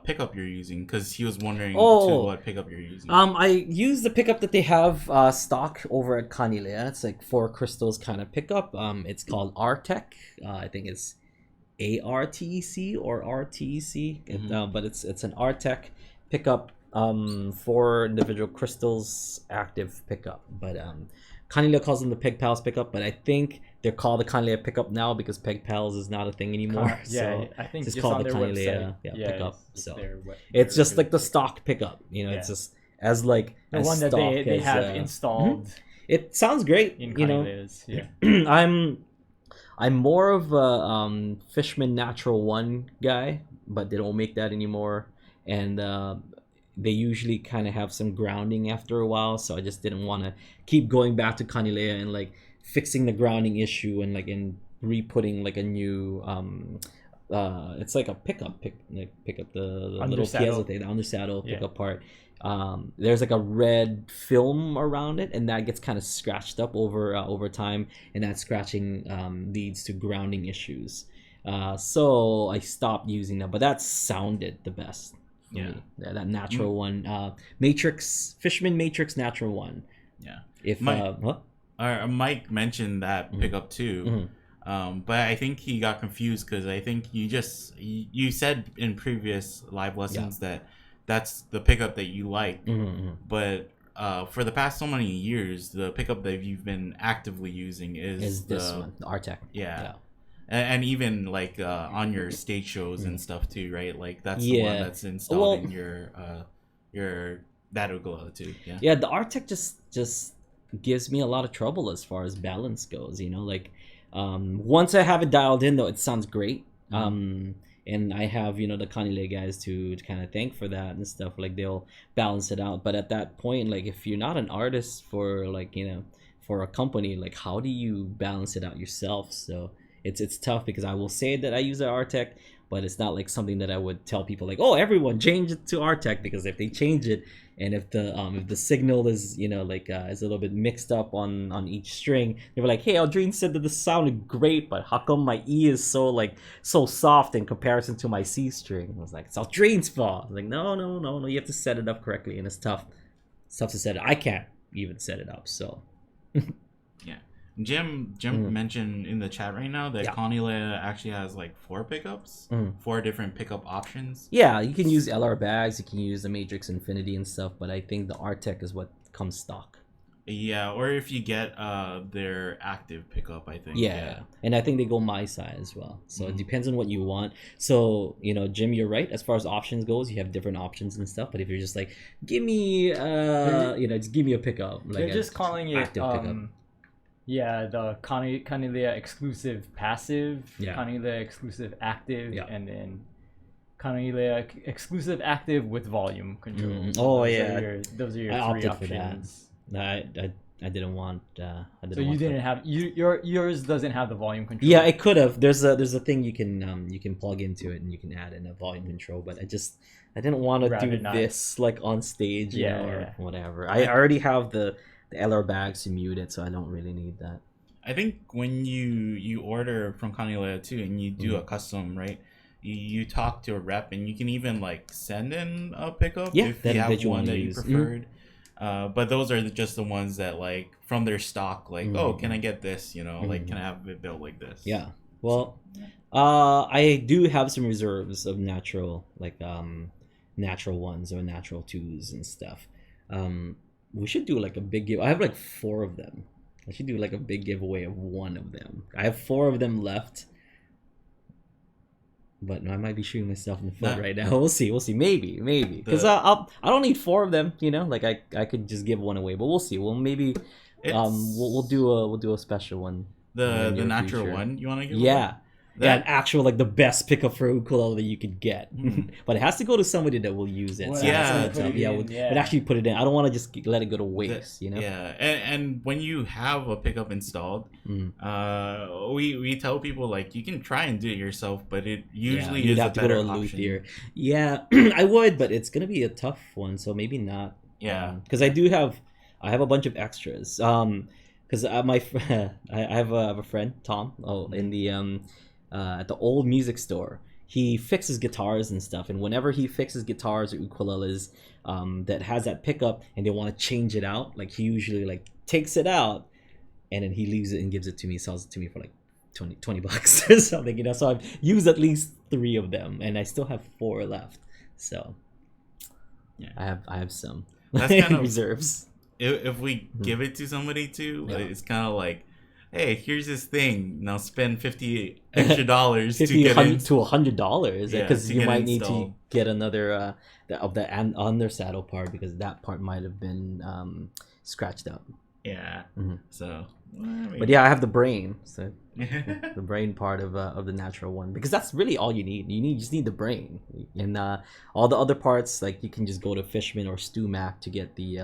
pickup you're using? Because he was wondering what pickup you're using. I use the pickup that they have stock over at Kanilea. It's like 4 crystals kind of pickup. It's called RTEC. I think it's ARTEC or RTEC, but it's an RTEC pickup, 4 individual crystals active pickup. But Kanilea calls them the Peg Pals pickup, but I think they're called the Kanilea pickup now because Peg Pals is not a thing anymore. So I think it's called the Kanilea pickup. So it's just like the stock pickup. It's just as like the one that they have installed. It sounds great. In Kanilea's, I'm more of a Fishman Natural One guy, but they don't make that anymore, and they usually kind of have some grounding after a while, so I just didn't want to keep going back to Kanilea and like fixing the grounding issue and like re-putting like a new it's like a pick up the little piezza thing, the undersaddle pickup part. There's like a red film around it, and that gets kind of scratched up over time, and that scratching leads to grounding issues. So I stopped using that, but that sounded the best. That natural one, Fishman Matrix Natural One. If Mike mentioned that pickup too, but I think he got confused because I think you said in previous live lessons that that's the pickup that you like, but for the past so many years, the pickup that you've been actively using is this one, the RTEC. And even like on your stage shows and stuff too, right? Like that's the one that's installed in your that ukulele too. The RTEC just gives me a lot of trouble as far as balance goes. Like once I have it dialed in, though, it sounds great. and I have the Kanile guys to kind of thank for that and stuff. Like they'll balance it out. But at that point, like if you're not an artist for like for a company, like how do you balance it out yourself? So it's tough because I will say that I use an Artec, but it's not like something that I would tell people like, oh, everyone change it to Artec, because if they change it and if the signal is is a little bit mixed up on each string, they were like, hey, Aldrine said that this sounded great, but how come my E is so soft in comparison to my C string? I was like, it's Aldrine's fault. I was like, no, you have to set it up correctly, and it's tough to set it. I can't even set it up, so. Yeah. Jim mentioned in the chat right now that Kanile actually has like 4 pickups, 4 different pickup options. Yeah, you can use LR bags, you can use the Matrix Infinity and stuff, but I think the Artec is what comes stock. Yeah, or if you get their active pickup, I think. Yeah, and I think they go my side as well. So it depends on what you want. So Jim, you're right. As far as options goes, you have different options and stuff. But if you're just like, give me, just give me a pickup. Like they're just calling it pickup. Yeah, the Kanile exclusive passive, Kanile exclusive active, and then Kanile exclusive active with volume control. Those are your 3 options. I didn't want. I didn't. So you didn't have yours doesn't have the volume control. Yeah, it could have. There's a thing you can plug into it and you can add in a volume control, but I didn't want to do this like on stage, or whatever. I already have the LR bags to mute it, so I don't really need that. I think when you order from Kanile too, and you do a custom, right? You talk to a rep, and you can even like send in a pickup if you have one that you preferred. But those are just the ones that like from their stock, like, oh, can I get this? Like, can I have it built like this? Yeah. Well, I do have some reserves of natural ones or natural 2s and stuff. We should do like a big give. I have like 4 of them. I should do like a big giveaway of 1 of them. I have 4 of them left. But I might be shooting myself in the foot right now. We'll see. Maybe. Because I don't need 4 of them. Like I could just give 1 away. But we'll see. Well, maybe we'll do a special one. The natural future. One you want to give? Yeah. Away? Yeah, an actual like the best pickup for ukulele that you could get, but it has to go to somebody that will use it. Well, would actually put it in. I don't want to just let it go to waste, Yeah, and when you have a pickup installed, we tell people like you can try and do it yourself, but it usually is a better option. Yeah, I would, but it's gonna be a tough one, so maybe not. Yeah, because I have a bunch of extras. Because I have a friend Tom. In the at the old music store, he fixes guitars and stuff, and whenever he fixes guitars or ukuleles that has that pickup and they want to change it out, like he usually like takes it out and then he leaves it and gives it to me, sells it to me for like $20 or something, so I've used at least 3 of them and I still have 4 left, so yeah, I have some reserves. If we give it to somebody too, it's kind of like, hey, here's this thing. Now spend $50 extra to get it to $100, because you might need to get another under saddle part, because that part might have been scratched up. Yeah. So. But yeah, I have the brain. So the brain part of the natural one, because that's really all you need. You just need the brain, and all the other parts, like you can just go to Fishman or Stu Mac to get the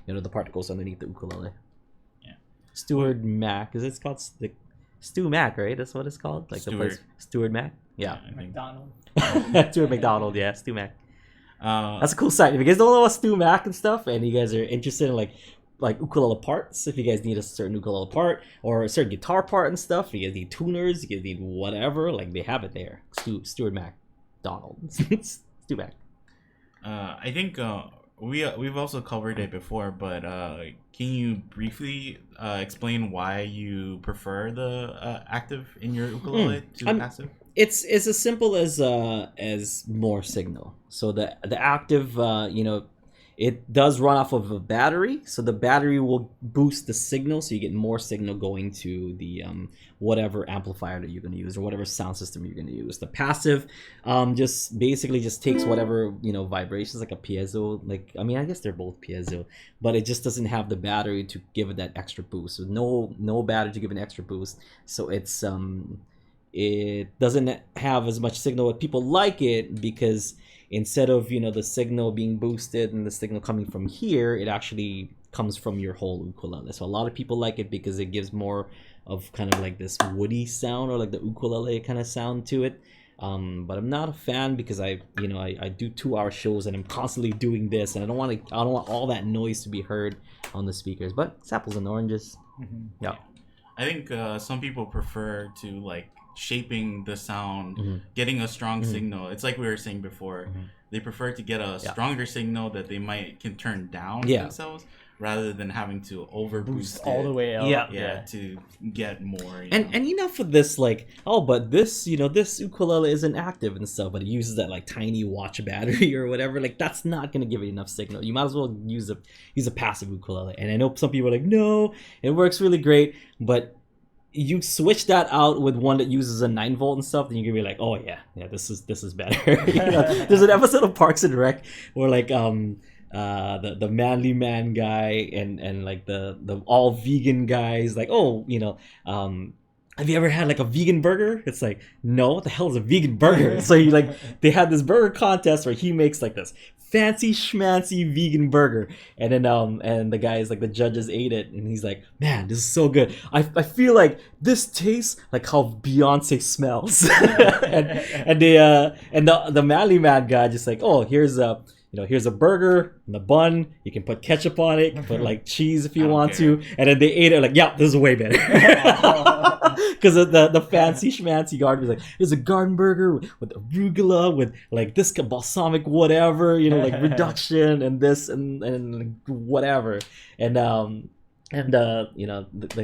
the part that goes underneath the ukulele. Yeah, Stewart Mac, is it called Stu Mac, right? That's what it's called, like Stewart. The place Stewart Mac. Yeah, McDonald. Stuart McDonald. Yeah, Stu Mac. That's a cool site. If you guys don't know what Stu Mac and stuff, and you guys are interested in like ukulele parts, if you guys need a certain ukulele part or a certain guitar part and stuff, you guys need tuners, you guys need whatever, like they have it there. Stuart Mac Donald. Stu Mac. I think we've also covered it before, but can you briefly explain why you prefer the active in your ukulele to the passive? It's as simple as more signal. So the active, it does run off of a battery, so the battery will boost the signal, so you get more signal going to the whatever amplifier that you're going to use or whatever sound system you're going to use. The passive just basically takes whatever vibrations, like a piezo, I guess they're both piezo, but it just doesn't have the battery to give it that extra boost. So no battery to give an extra boost. So it's it doesn't have as much signal, but people like it because instead of the signal being boosted and the signal coming from here, it actually comes from your whole ukulele. So a lot of people like it because it gives more of kind of like this woody sound, or like the ukulele kind of sound to it. But I'm not a fan because I do 2-hour shows and I'm constantly doing this, and I don't want all that noise to be heard on the speakers. But it's apples and oranges. Yeah. I think some people prefer to like shaping the sound, getting a strong signal. It's like we were saying before. They prefer to get a stronger signal that they can turn down themselves, rather than having to overboost all the way up. To get more. And enough of this, like, oh, but this this ukulele isn't active and stuff, but it uses that like tiny watch battery or whatever. Like, that's not gonna give it enough signal. You might as well use a passive ukulele. And I know some people are like, no, it works really great, but you switch that out with one that uses a 9-volt and stuff, then you're gonna be like, oh yeah, this is better. There's an episode of Parks and Rec where like the manly man guy and like the all vegan guys, like, oh, have you ever had like a vegan burger? It's like, no, what the hell is a vegan burger? So they had this burger contest where he makes like this fancy schmancy vegan burger, and then and the guys, like the judges, ate it, and he's like, man, this is so good. I feel like this tastes like how Beyonce smells. and the manly man guy just like, oh, here's a burger and a bun. You can put ketchup on it. You can put like cheese if you want to. And then they ate it like, yeah, this is way better. Because of the fancy schmancy garden was like, there's a garden burger with arugula, with like this balsamic whatever, like reduction and this and whatever. And the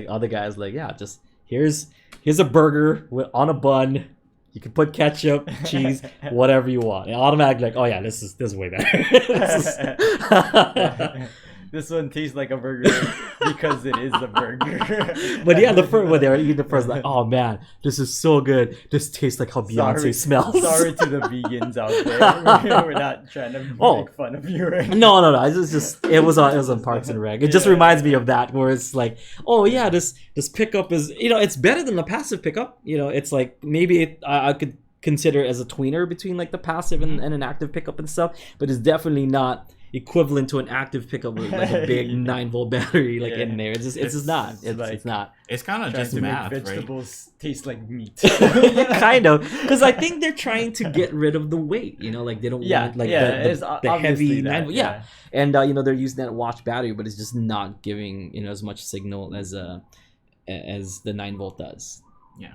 other guy's like, yeah, just here's a burger on a bun. You can put ketchup, cheese, whatever you want. And automatically like, oh yeah, this is way better. This one tastes like a burger because it is a burger. But yeah, when they were eating the first, like, oh man, this is so good. This tastes like how Beyonce smells. Sorry to the vegans out there. We're not trying to make fun of you. Right? No. It was on Parks and Rec. It just reminds me of that, where it's like, oh yeah, this pickup is, it's better than the passive pickup. It's like maybe I could consider it as a tweener between like the passive and an active pickup and stuff, but it's definitely not equivalent to an active pickup with like a big 9-volt battery in there. It's just not. It's not. It's kind of just math, make vegetables taste like meat. Kind of, because I think they're trying to get rid of the weight. Like they don't want like the heavy 9-volt. Yeah. And they're using that watch battery, but it's just not giving as much signal as the 9-volt does. Yeah.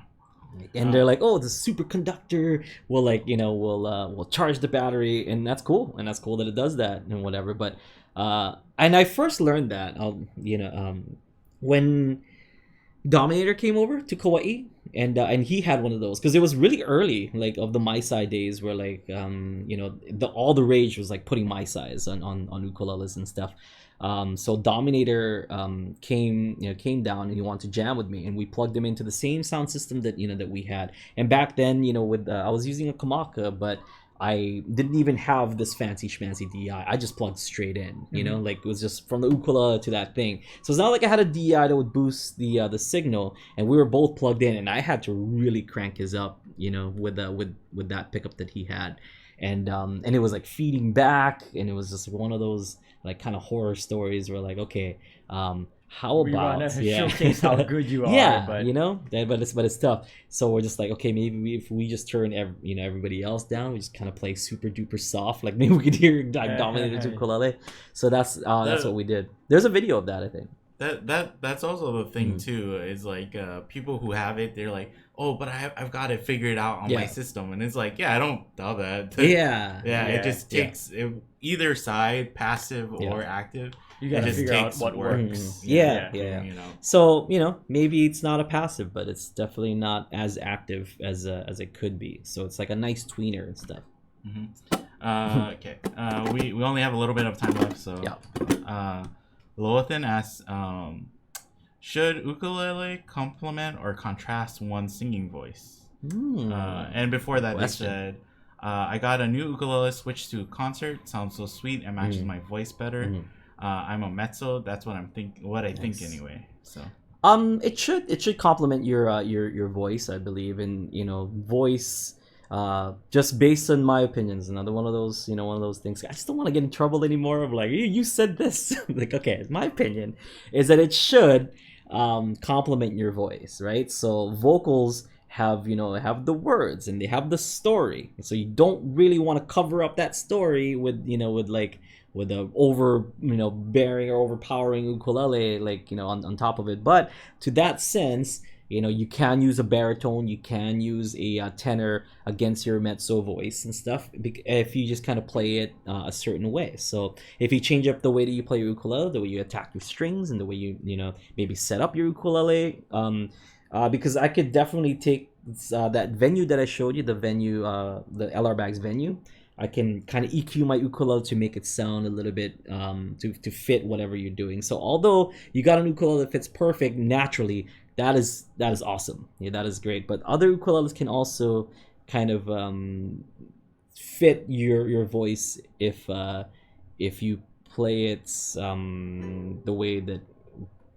And they're like, oh, the superconductor will will charge the battery, and that's cool, that it does that and whatever. But and I first learned that when Dominator came over to Kauai, and he had one of those, because it was really early, like of the MySai days, where like all the rage was like putting MySais on ukuleles and stuff. So Dominator came down, and he wanted to jam with me, and we plugged him into the same sound system that that we had. And back then, with I was using a Kamaka, but I didn't even have this fancy schmancy DI. I just plugged straight in, like it was just from the ukulele to that thing. So it's not like I had a DI that would boost the signal, and we were both plugged in, and I had to really crank his up, with that pickup that he had. And it was like feeding back, and it was just one of those like kind of horror stories where like, okay, how about showcase how good you are? Yeah, but it's tough. So we're just like, okay, maybe if we just turn everybody else down, we just kind of play super duper soft, like maybe we could hear like Dominator's ukulele. So that's what we did. There's a video of that, I think. That's also the thing too, is like people who have it, they're like, oh, but I've got it figured out on my system, and it's like, I don't doubt that. It just takes either side, passive or active. You gotta figure out what works. So maybe it's not a passive, but it's definitely not as active as it could be. So it's like a nice tweener and stuff. Okay. We only have a little bit of time left, so Loathan asks, should ukulele complement or contrast one's singing voice? And before that, they said, I got a new ukulele, switched to concert, sounds so sweet and matches my voice better. I'm a mezzo. That's what I think anyway. So It should complement your voice, I believe, and voice. Just based on my opinions, another one of those things. I just don't want to get in trouble anymore. Of like, you said this. Like, okay, my opinion is that it should complement your voice, right? So vocals have have the words and they have the story, so you don't really want to cover up that story with with a over bearing or overpowering ukulele on top of it. But to that sense, you can use a baritone, you can use a tenor against your mezzo voice and stuff if you just kind of play it a certain way. So if you change up the way that you play your ukulele, the way you attack your strings, and the way you maybe set up your ukulele, because I could definitely take that venue that I showed you, the LR Bags venue. I can kind of EQ my ukulele to make it sound a little bit to fit whatever you're doing. So although you got an ukulele that fits perfect naturally, that is awesome. Yeah, that is great. But other ukuleles can also kind of fit your voice if you play it the way that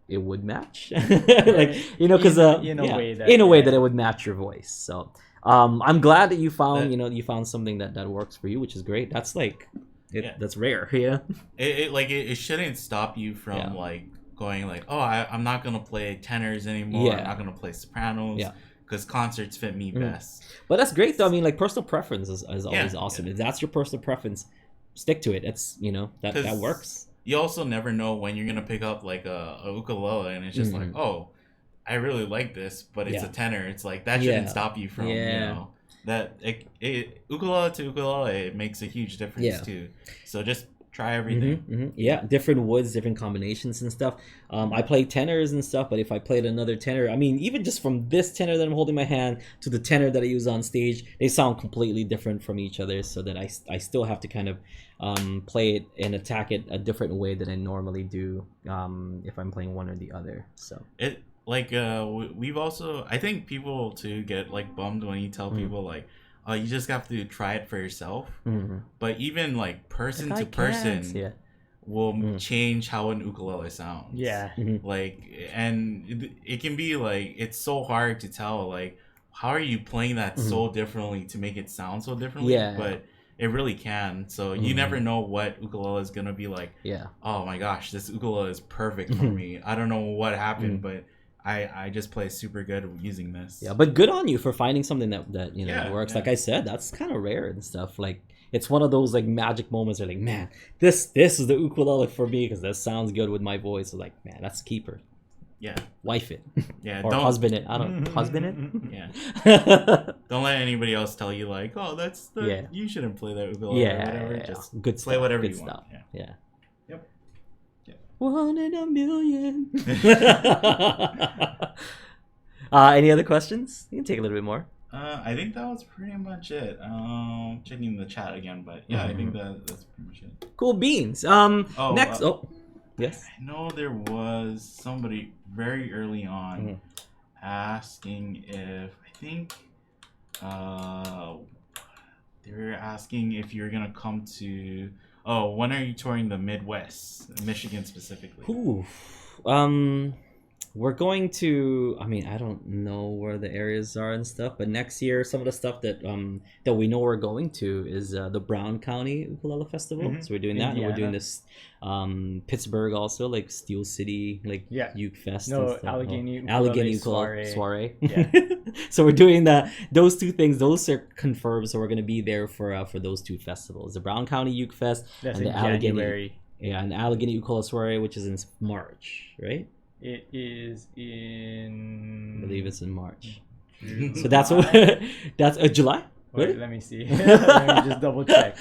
it would match, because in a way that it would match your voice. So I'm glad that you found something that works for you, which is great. That's that's rare. Yeah. It shouldn't stop you from going like, oh, I'm not gonna play tenors anymore. I'm not gonna play sopranos. Yeah. Because concerts fit me best. But that's great though. I mean, like, personal preference is always awesome. Yeah. If that's your personal preference, stick to it. That's that works. You also never know when you're gonna pick up like a ukulele and it's just like, oh, I really like this, but it's a tenor. It's like that shouldn't stop you from that ukulele to ukulele. It makes a huge difference too. So just try everything. Yeah, different woods, different combinations and stuff. I play tenors and stuff, but if I played another tenor, I mean, even just from this tenor that I'm holding in my hand to the tenor that I use on stage, they sound completely different from each other. So that I still have to kind of play it and attack it a different way than I normally do if I'm playing one or the other. So it we've also, I think people too get like bummed when you tell people like, oh, you just have to try it for yourself. But even like person to person will change how an ukulele sounds. Yeah. Like, and it can be like, it's so hard to tell, like, how are you playing that so differently to make it sound so differently? Yeah. But it really can. So you never know what ukulele is going to be like. Yeah. Oh my gosh, this ukulele is perfect for me. I don't know what happened, but I just play super good using this. Yeah, but good on you for finding something that works. Like I said, that's kind of rare and stuff. Like, it's one of those like magic moments where like, man, this is the ukulele for me because that sounds good with my voice. So like, man, that's a keeper. Yeah. Wife it. Yeah. Or husband it. I don't know. Husband it? Yeah. Don't let anybody else tell you like, oh, that's you shouldn't play that ukulele or whatever. Just good play stuff. whatever good you stuff. want. Yeah. Yep. 1 in a million. Any other questions? You can take a little bit more. I think that was pretty much it. Checking the chat again, but yeah, I think that's pretty much it. Cool beans. Next. Yes. I know there was somebody very early on asking if they were asking if you're gonna come to. Oh, when are you touring the Midwest, Michigan specifically? Ooh. We're going to, I mean, I don't know where the areas are and stuff, but next year, some of the stuff that we know we're going to is the Brown County Ukulele Festival. So we're doing that, and we're doing this Pittsburgh also, like Steel City, like Uke Fest. No, Allegheny Ukulele Soiree. Yeah. So we're doing those two things. Those are confirmed, so we're going to be there for those two festivals, the Brown County Uke Fest and the January. And Allegheny Ukulele Soiree, which is in March, right? It is in. I believe it's in March. So that's July. Wait, let me see. Let me just double check.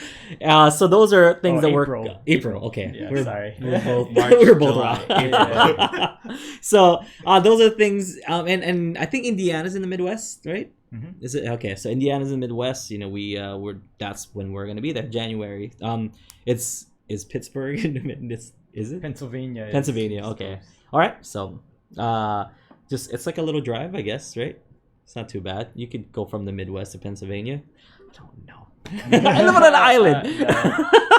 So those are things that April. April. Okay. Yeah, sorry. We're both March, we're both July, wrong. So those are things. And I think Indiana's in the Midwest, right? Is it okay? So Indiana's in the Midwest. That's when we're gonna be there. January. Is Pittsburgh in the Midwest? Is it Pennsylvania? Pennsylvania. Okay. All right, so it's like a little drive, I guess, right? It's not too bad. You could go from the Midwest to Pennsylvania. I don't know. I live on an island.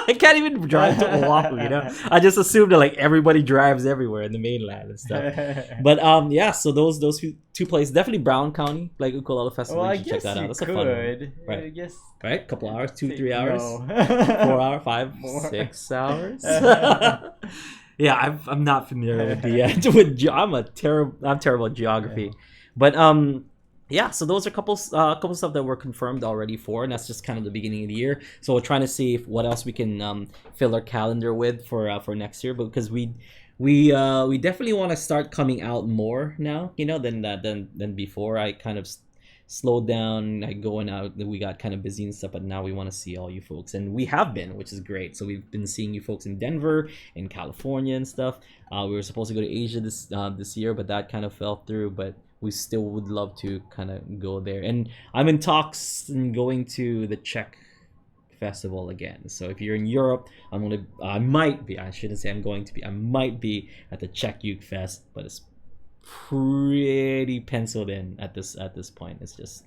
I can't even drive to Oahu, you know. I just assumed that like everybody drives everywhere in the mainland and stuff. But yeah, so those two places, definitely Brown County, like Ukulele Festival. Well, you should check that out. That's a fun one. Right. I guess. Right? Couple hours, 2-3 hours, No. 4 hours, 5, 6 hours. Yeah, I'm not familiar with I'm terrible at geography, but yeah. So those are a couple stuff that were confirmed already for, and that's just kind of the beginning of the year. So we're trying to see what else we can fill our calendar with for next year, because we definitely want to start coming out more now, you know, than before. I kind of slowed down, like going out, we got kind of busy and stuff, but now we want to see all you folks, and we have been, which is great. So we've been seeing you folks in Denver, in California and stuff. We were supposed to go to Asia this year, but that kind of fell through, but we still would love to kind of go there. And I'm in talks and going to the Czech festival again. So if you're in Europe, I might be at the Czech Uke Fest, but it's pretty penciled in at this point. It's just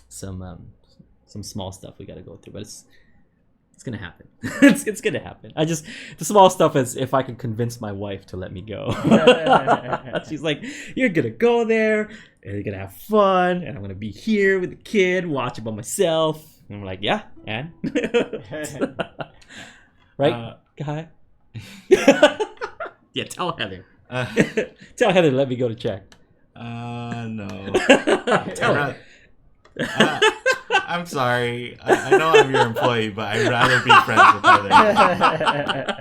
some small stuff we got to go through, but it's gonna happen. it's gonna happen. The small stuff is if I can convince my wife to let me go. She's like, you're gonna go there and you're gonna have fun, and I'm gonna be here with the kid, watch it by myself. And I'm like, yeah, and right, guy. Yeah, tell Heather. Tell Heather to let me go to Czech. No. Tell her. I'm sorry. I know I'm your employee, but I'd rather be friends with Heather.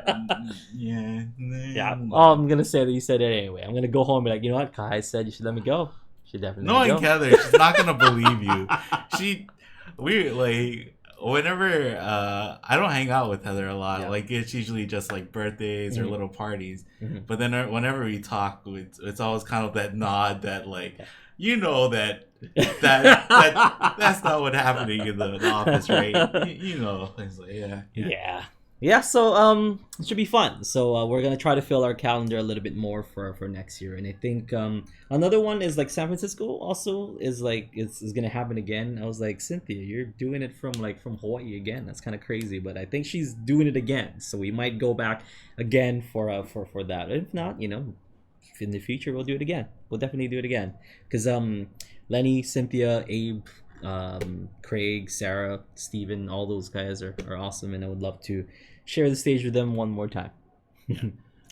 Yeah. Oh, I'm gonna say that you said it anyway. I'm gonna go home and be like, you know what? Kai said you should let me go. She definitely. Knowing Heather, she's not gonna believe you. We like. Whenever I don't hang out with Heather a lot, like it's usually just like birthdays or little parties. But then whenever we talk, it's always kind of that nod that like, you know that that's not what happening in the office, right? You know, it's like yeah. So it should be fun. So we're gonna try to fill our calendar a little bit more for next year, and I think another one is like San Francisco also is like is gonna happen again. I was like, Cynthia, you're doing it from Hawaii again. That's kind of crazy, but I think she's doing it again. So we might go back again for that. If not, you know, in the future we'll do it again. We'll definitely do it again because Lenny, Cynthia, Abe, Craig, Sarah, Steven, all those guys are awesome, and I would love to share the stage with them one more time.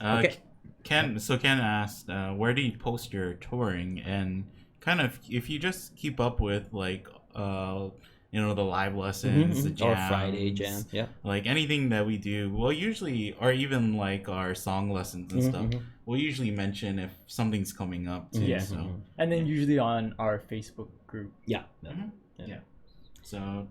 Okay. Ken asked, where do you post your touring? And kind of if you just keep up with like you know, the live lessons, the jams, or Friday jam, like anything that we do, we'll usually, or even like our song lessons and stuff, we'll usually mention if something's coming up too. Yeah. So and then usually on our Facebook group. Yeah. So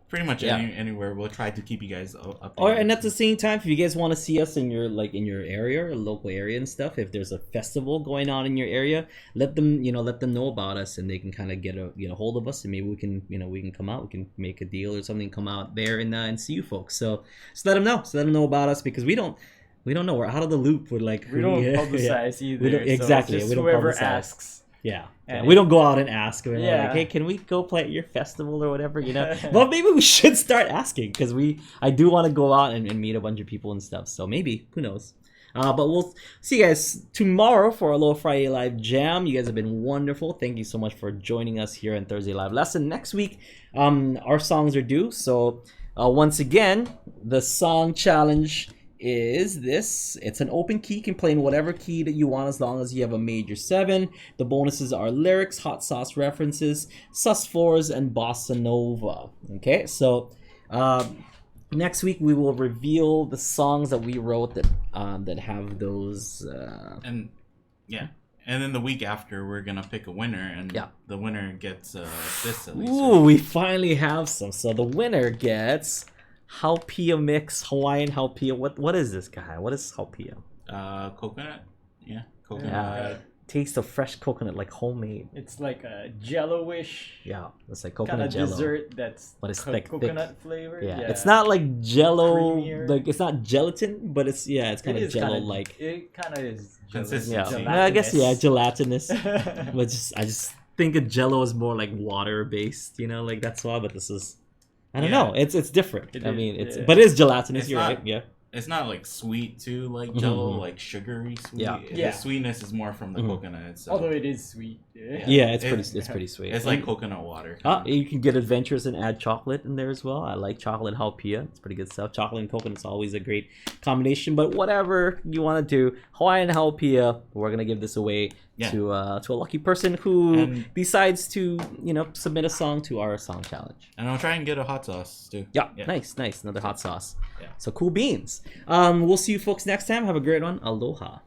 pretty much anywhere, we'll try to keep you guys updated. Or and at the same time, if you guys want to see us in your area or local area and stuff, if there's a festival going on in your area, let them know about us, and they can kind of get a hold of us, and maybe we can come out, we can make a deal or something, come out there and see you folks. So let them know about us, because we don't know, we're out of the loop with like we don't publicize either. We don't, exactly. So we don't whoever publicize. Asks. Yeah. We don't go out and ask. We're like, hey, can we go play at your festival or whatever, you know? Well, maybe we should start asking, because I do want to go out and meet a bunch of people and stuff. So maybe, who knows? But we'll see you guys tomorrow for our little Friday Live Jam. You guys have been wonderful. Thank you so much for joining us here on Thursday Live Lesson. Next week, our songs are due. So once again, the song challenge is this. It's an open key. You can play in whatever key that you want, as long as you have a major 7. The bonuses are lyrics, hot sauce references, sus4s, and bossa nova. Okay, so next week we will reveal the songs that we wrote that have those and then the week after we're gonna pick a winner, and the winner gets this at least. Ooh, we finally have some. So the winner gets Haupia mix, Hawaiian Haupia. What is this, guy? What is Haupia? Coconut. Yeah, coconut. Taste of fresh coconut, like homemade. It's like a jello-ish. Yeah, it's like coconut jello. Dessert that's like coconut thick. flavored. Yeah, it's not like jello. Creamier. Like it's not gelatin, but it's kind of jello like. It kind of is. Consistency. I guess gelatinous. But I just think of jello is more like water based. You know, like that's why. But this is I don't know. It's different. It I is, mean, it's yeah. but it is gelatinous. It's You're not- right. Yeah. It's not like sweet too, like Jello, like sugary sweet. Yeah. Yeah. The sweetness is more from the coconut itself. Although it is sweet. Yeah, it's pretty sweet. It's like coconut water. You can get adventurous and add chocolate in there as well. I like chocolate halpia. It's pretty good stuff. Chocolate and coconut's always a great combination. But whatever you want to do, Hawaiian halpia, we're gonna give this away to a lucky person who decides to submit a song to our song challenge. And I'll try and get a hot sauce too. Yeah. Nice. Another hot sauce. Yeah. So cool beans. We'll see you folks next time. Have a great one. Aloha.